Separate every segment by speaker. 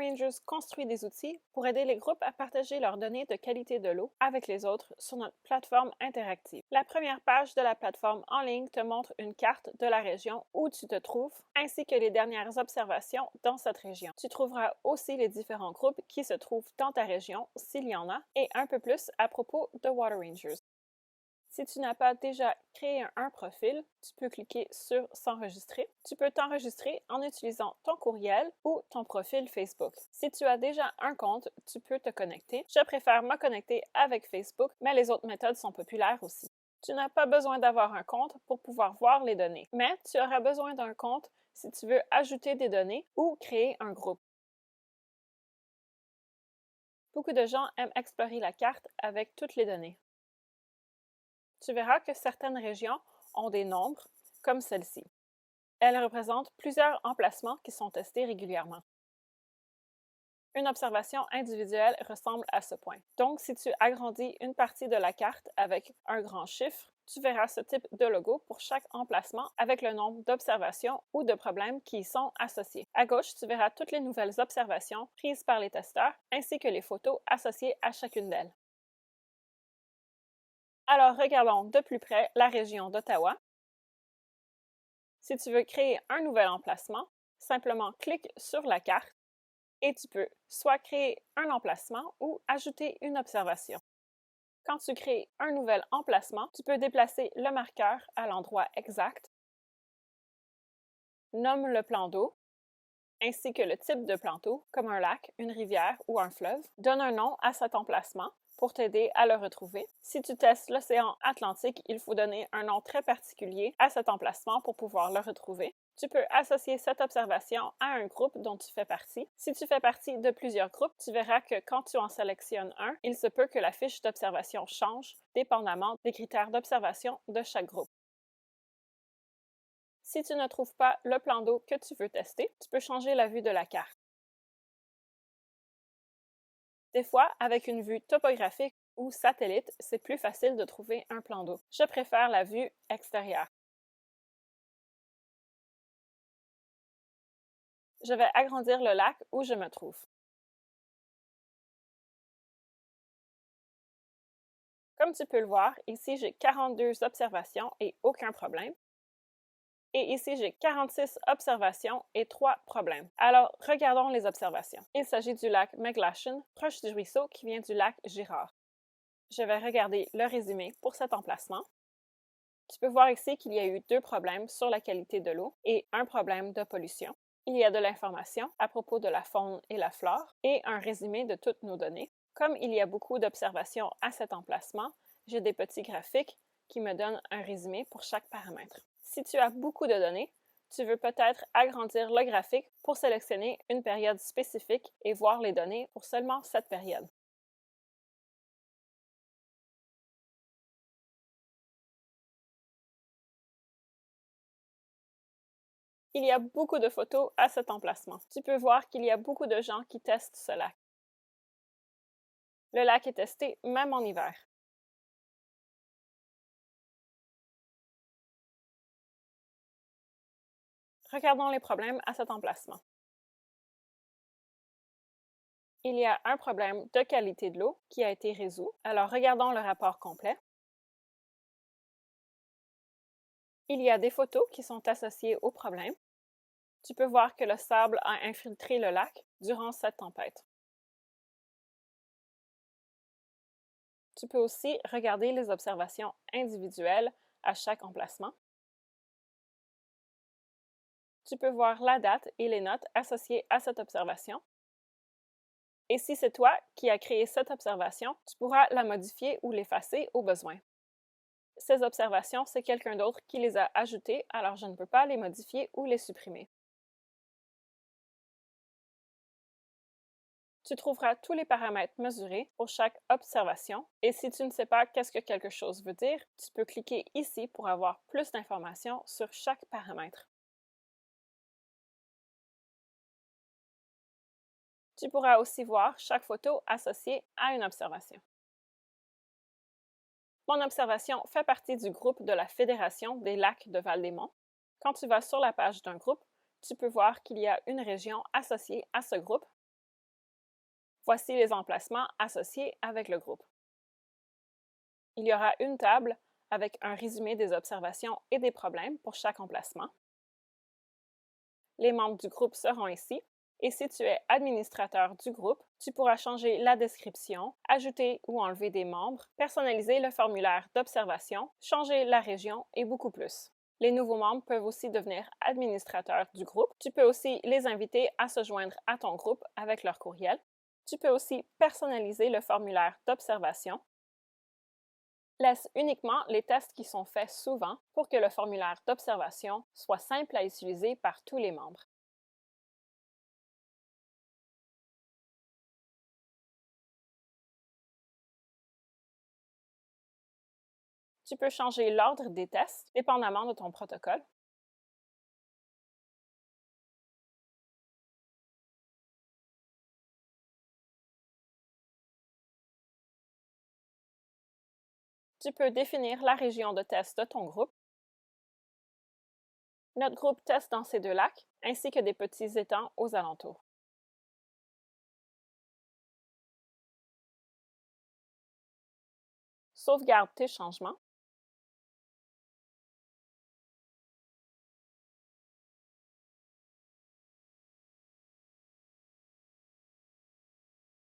Speaker 1: WaterRangers construit des outils pour aider les groupes à partager leurs données de qualité de l'eau avec les autres sur notre plateforme interactive. La première page de la plateforme en ligne te montre une carte de la région où tu te trouves, ainsi que les dernières observations dans cette région. Tu trouveras aussi les différents groupes qui se trouvent dans ta région, s'il y en a, et un peu plus à propos de WaterRangers. Si tu n'as pas déjà créé un profil, tu peux cliquer sur « S'enregistrer ». Tu peux t'enregistrer en utilisant ton courriel ou ton profil Facebook. Si tu as déjà un compte, tu peux te connecter. Je préfère me connecter avec Facebook, mais les autres méthodes sont populaires aussi. Tu n'as pas besoin d'avoir un compte pour pouvoir voir les données, mais tu auras besoin d'un compte si tu veux ajouter des données ou créer un groupe. Beaucoup de gens aiment explorer la carte avec toutes les données. Tu verras que certaines régions ont des nombres, comme celle-ci. Elles représentent plusieurs emplacements qui sont testés régulièrement. Une observation individuelle ressemble à ce point. Donc, si tu agrandis une partie de la carte avec un grand chiffre, tu verras ce type de logo pour chaque emplacement avec le nombre d'observations ou de problèmes qui y sont associés. À gauche, tu verras toutes les nouvelles observations prises par les testeurs ainsi que les photos associées à chacune d'elles. Alors, regardons de plus près la région d'Ottawa. Si tu veux créer un nouvel emplacement, simplement clique sur la carte et tu peux soit créer un emplacement ou ajouter une observation. Quand tu crées un nouvel emplacement, tu peux déplacer le marqueur à l'endroit exact, nomme le plan d'eau, ainsi que le type de plan d'eau, comme un lac, une rivière ou un fleuve, donne un nom à cet emplacement pour t'aider à le retrouver. Si tu testes l'océan Atlantique, il faut donner un nom très particulier à cet emplacement pour pouvoir le retrouver. Tu peux associer cette observation à un groupe dont tu fais partie. Si tu fais partie de plusieurs groupes, tu verras que quand tu en sélectionnes un, il se peut que la fiche d'observation change dépendamment des critères d'observation de chaque groupe. Si tu ne trouves pas le plan d'eau que tu veux tester, tu peux changer la vue de la carte. Des fois, avec une vue topographique ou satellite, c'est plus facile de trouver un plan d'eau. Je préfère la vue extérieure. Je vais agrandir le lac où je me trouve. Comme tu peux le voir, ici j'ai 42 observations et aucun problème. Et ici, j'ai 46 observations et 3 problèmes. Alors, regardons les observations. Il s'agit du lac McGlashan, proche du ruisseau qui vient du lac Girard. Je vais regarder le résumé pour cet emplacement. Tu peux voir ici qu'il y a eu 2 problèmes sur la qualité de l'eau et un problème de pollution. Il y a de l'information à propos de la faune et la flore et un résumé de toutes nos données. Comme il y a beaucoup d'observations à cet emplacement, j'ai des petits graphiques qui me donnent un résumé pour chaque paramètre. Si tu as beaucoup de données, tu veux peut-être agrandir le graphique pour sélectionner une période spécifique et voir les données pour seulement cette période. Il y a beaucoup de photos à cet emplacement. Tu peux voir qu'il y a beaucoup de gens qui testent ce lac. Le lac est testé même en hiver. Regardons les problèmes à cet emplacement. Il y a un problème de qualité de l'eau qui a été résolu. Alors regardons le rapport complet. Il y a des photos qui sont associées au problème. Tu peux voir que le sable a infiltré le lac durant cette tempête. Tu peux aussi regarder les observations individuelles à chaque emplacement. Tu peux voir la date et les notes associées à cette observation. Et si c'est toi qui as créé cette observation, tu pourras la modifier ou l'effacer au besoin. Ces observations, c'est quelqu'un d'autre qui les a ajoutées, alors je ne peux pas les modifier ou les supprimer. Tu trouveras tous les paramètres mesurés pour chaque observation et si tu ne sais pas qu'est-ce que quelque chose veut dire, tu peux cliquer ici pour avoir plus d'informations sur chaque paramètre. Tu pourras aussi voir chaque photo associée à une observation. Mon observation fait partie du groupe de la Fédération des lacs de Val-des-Monts. Quand tu vas sur la page d'un groupe, tu peux voir qu'il y a une région associée à ce groupe. Voici les emplacements associés avec le groupe. Il y aura une table avec un résumé des observations et des problèmes pour chaque emplacement. Les membres du groupe seront ici, et si tu es administrateur du groupe, tu pourras changer la description, ajouter ou enlever des membres, personnaliser le formulaire d'observation, changer la région et beaucoup plus. Les nouveaux membres peuvent aussi devenir administrateurs du groupe. Tu peux aussi les inviter à se joindre à ton groupe avec leur courriel. Tu peux aussi personnaliser le formulaire d'observation. Laisse uniquement les tests qui sont faits souvent pour que le formulaire d'observation soit simple à utiliser par tous les membres. Tu peux changer l'ordre des tests dépendamment de ton protocole. Tu peux définir la région de test de ton groupe. Notre groupe teste dans ces deux lacs, ainsi que des petits étangs aux alentours. Sauvegarde tes changements.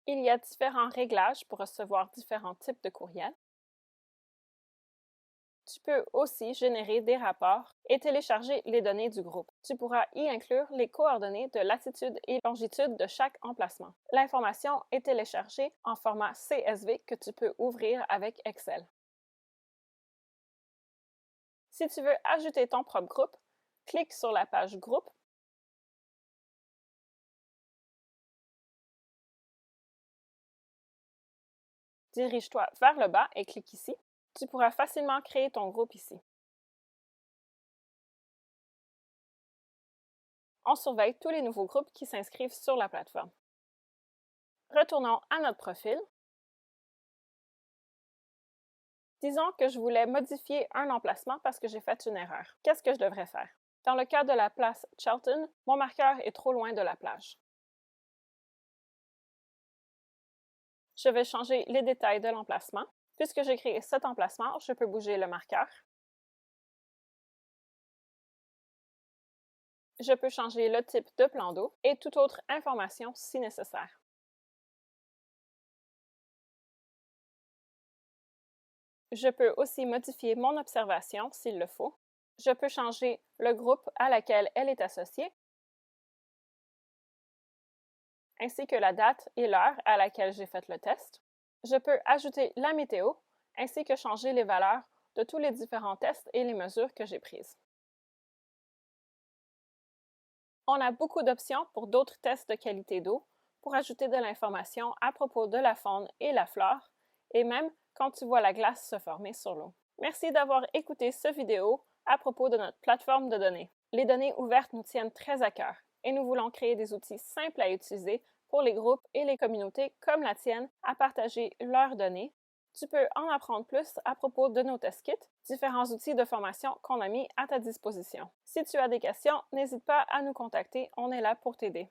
Speaker 1: Il y a différents réglages pour recevoir différents types de courriels. Tu peux aussi générer des rapports et télécharger les données du groupe. Tu pourras y inclure les coordonnées de latitude et longitude de chaque emplacement. L'information est téléchargée en format CSV que tu peux ouvrir avec Excel. Si tu veux ajouter ton propre groupe, clique sur la page Groupe. Dirige-toi vers le bas et clique ici. Tu pourras facilement créer ton groupe ici. On surveille tous les nouveaux groupes qui s'inscrivent sur la plateforme. Retournons à notre profil. Disons que je voulais modifier un emplacement parce que j'ai fait une erreur. Qu'est-ce que je devrais faire? Dans le cas de la place Charlton, mon marqueur est trop loin de la plage. Je vais changer les détails de l'emplacement. Puisque j'ai créé cet emplacement, je peux bouger le marqueur. Je peux changer le type de plan d'eau et toute autre information si nécessaire. Je peux aussi modifier mon observation s'il le faut. Je peux changer le groupe à laquelle elle est associée, ainsi que la date et l'heure à laquelle j'ai fait le test. Je peux ajouter la météo, ainsi que changer les valeurs de tous les différents tests et les mesures que j'ai prises. On a beaucoup d'options pour d'autres tests de qualité d'eau, pour ajouter de l'information à propos de la faune et la flore, et même quand tu vois la glace se former sur l'eau. Merci d'avoir écouté cette vidéo à propos de notre plateforme de données. Les données ouvertes nous tiennent très à cœur et nous voulons créer des outils simples à utiliser pour les groupes et les communautés comme la tienne à partager leurs données. Tu peux en apprendre plus à propos de nos test kits, différents outils de formation qu'on a mis à ta disposition. Si tu as des questions, n'hésite pas à nous contacter, on est là pour t'aider.